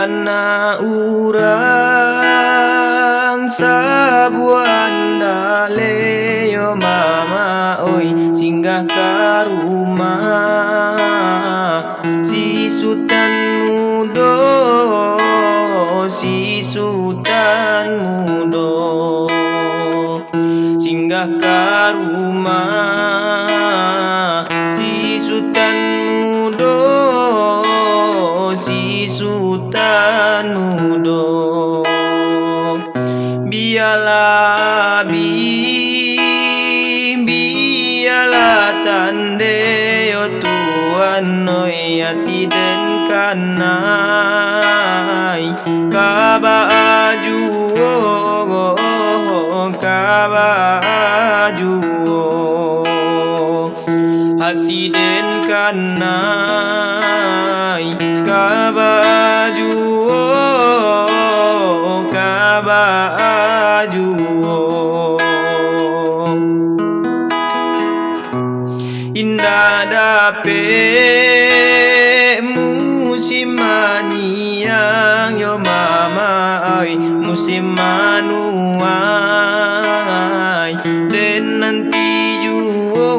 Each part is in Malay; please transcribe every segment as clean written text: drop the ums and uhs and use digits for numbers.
anak urang sabuan dale yo mama oi singgah ka rumah si sultan mudo si sultan mudo singgah ka rumah si sultan mudo si sultan mudo biarlah biarlah tande yo tuan oi ati den kanai kabaju kabaju hati den kanai kabaju kabaju indah dapet musim maniang yo mama ai musim manuai den nanti juo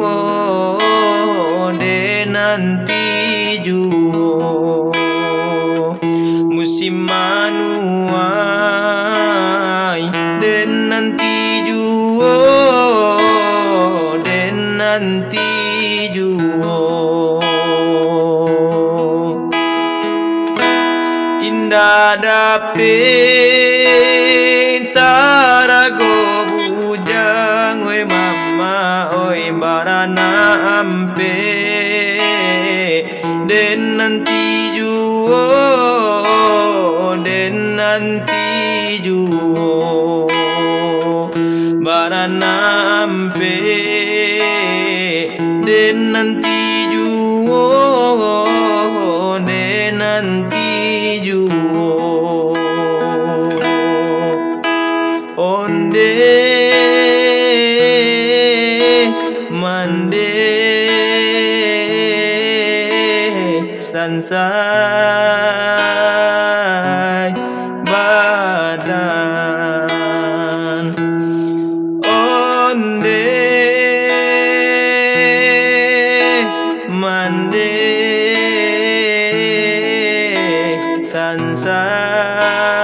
den nanti juo musim manuai den nanti juo den nanti juo indah dapet tarago bujang oi mama oi barana ampe den nanti juo den nanti juo barana ampe den nanti juo den nanti juo onde mande sansai badan onde mande sansai